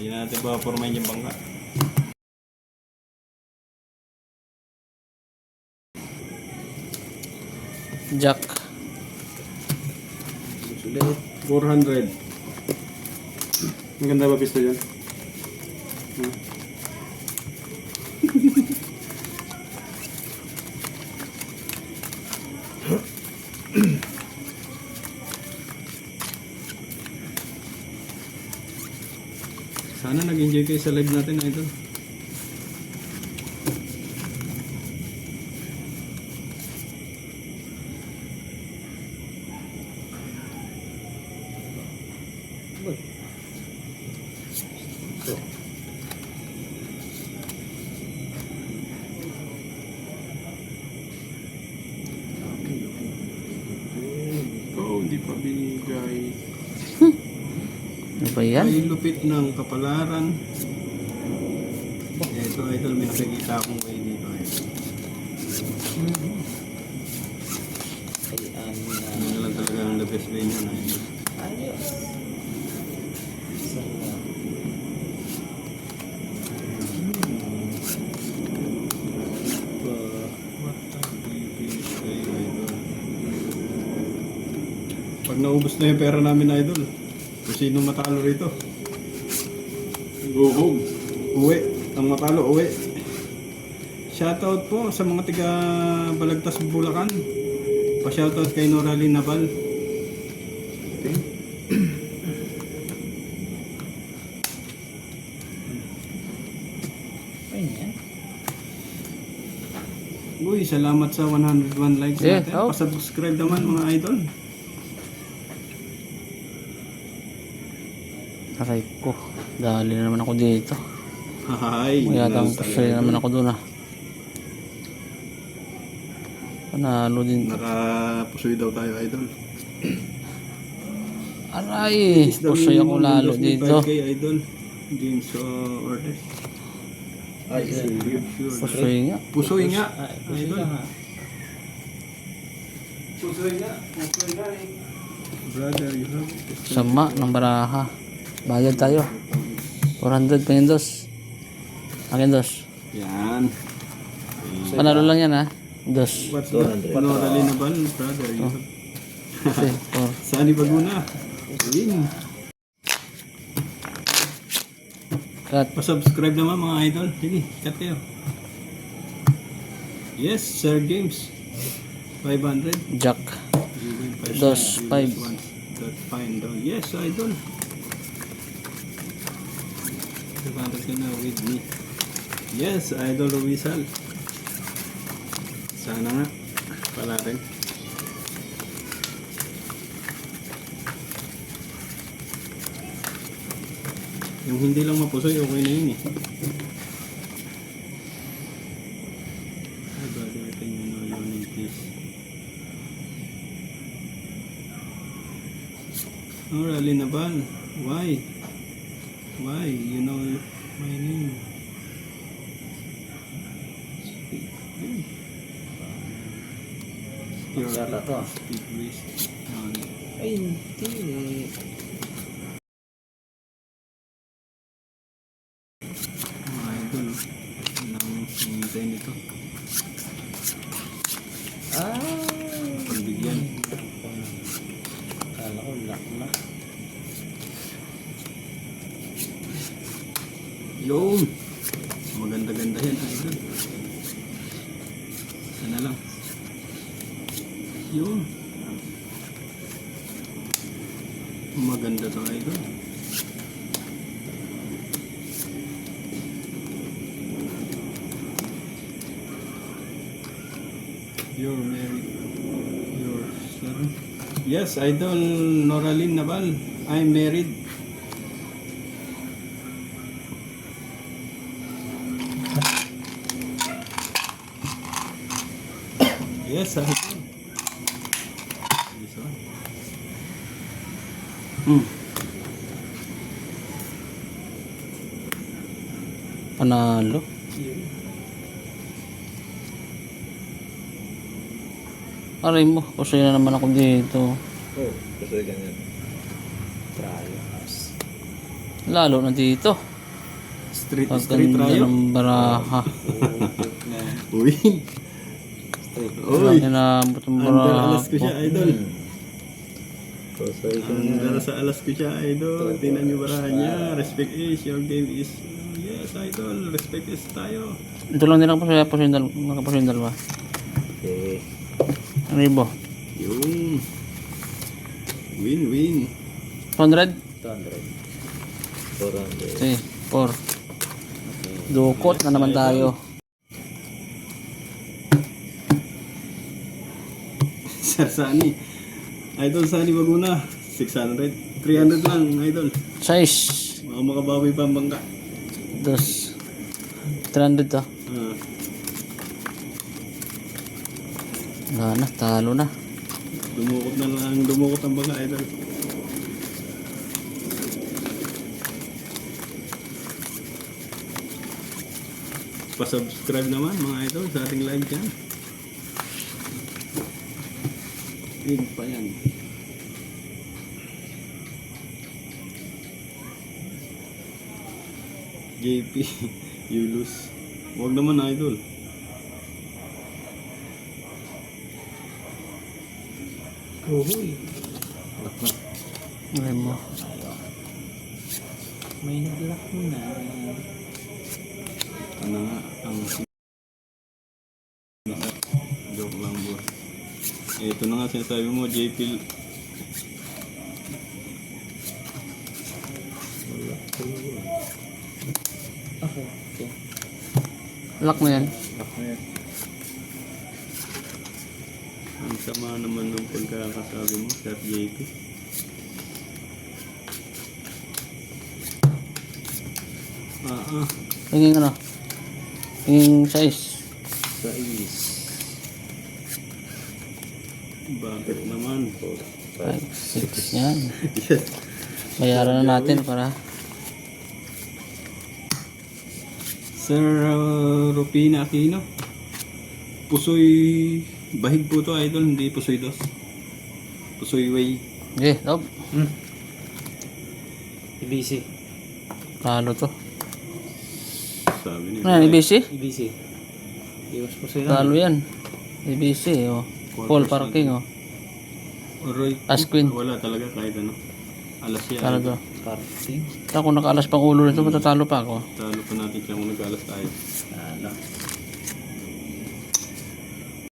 Hindi natin papapormahin yung bangka. Jack. 400. Ang ganda ba pisto dyan? Sana nag-enjoy kayo sa live natin, idol. Hindi pa binigay. Ano ba yan? Ay lupit ng kapalaran. Ito idol, may nakikita akong way dito. Ano na lang talaga ang the best way nyo na idol. Pag naubos na yung pera namin, idol, kung sino matalo rito, guhog, uwi. Ang matalo, uwi. Shoutout po sa mga tiga Balagtas, Bulacan. Pa-shoutout kay Noraline Naval. Okay. Uy, salamat sa 101 likes natin. Pa-subscribe naman mga idol. Aray ko. Dali na naman ako dito. Hay. Mayatang pasaya naman ako doon ah. Panalo din. Nakapusoy daw tayo, idol. Aray. Pusoy ako lalo dito. Kay idol. Games order. Ay, Pusoy nga. Pusoy nga. Idol. Pusoy nga. Pusoy nga eh. Brother, you have it. Sama ng baraha. Bayad tayo. 400 pangin dos. Akin dos. Yan. Panalo lang yan ha. Dos. What's that? Noraline Naval, brother. You have. Okay, 4. Sani Baguna. Win. Cut. Pa-subscribe naman mga idol. Sige, cut kayo. Yes, Sir Games. 500. Jack. Dos, 5. That's fine daw. Yes, idol. 500 ka na with me. Yes, idol Rizal. Sana nga. Pala rin. Yung hindi lang mapusoy, okay na yun eh. Ay, brother, I think you know your name, please. Noraline Naval, why? Why? You know my name. Speak Greece. Ay, hindi. Mga idol, nang hintay nito. Pagbigyan. Kala ko lock na. Yun! Maganda-ganda yan, idol. Sana lang. Yun. Maganda to, idol. You're married. Your son? Yes, idol Noraline Naval. I'm married. Yes, idol. This one. Panalo. Aray mo, pusoy na naman ako dito. Oh, pusoy ganyan. Trials. Lalo na dito. Street Pagkanda tayo. ng baraha. Win. Wala Uy. kinabot ang Under baraha alas ko ko. siya, idol. Under sa alas ko siya, idol. Tingnan niyo barahan niya. Respect is, your game is. Yes, idol. Respect is tayo. Ito lang nilang puso yung dalawa. Okay. Ribo. Yung. Win. 200? 200. 400. Okay, 4. Dukot na naman tayo. Sir Sani. Idol Sani Baguna. 600. 300 lang, idol. 6. Baka makabawi pa ang bangka. 2. 300 to. Ah, Wala na, talo na. dumukot ang bangka, idol. Pa-subscribe naman mga idol sa ating live dyan. Big pa yan. JP, you lose. Huwag naman idol. Uy. Ribo. May nag-lock na. Ano nga, ang joke lang boss. Ito na nga sinasabi mo, JP. Okay. Okay. Lock mo yan. Lock na yan. Ang sama naman ng pagkakasabi mo, Sir JP. Tingin ano? Tingin 6. Sa is. Bakit naman? 5, 6. Yan. Yes. Bayaran na natin para Sir Rupina Aquino. Pusoy bahig po to idol, hindi pusoy dos. Pusoy way. okay, stop. EBC. Talo to. Sabi niya. Ano yan, IBC? EBC. Iwas po sila. Talo yan. IBC, oh. Full parking, oh. Roy, As queen. wala talaga kahit ano. Alas yan. Talo to. Parting. Kung nakaalas pang ulo nito, matatalo pa ako. Talo pa natin siya kung nag-alas tayo. Ano.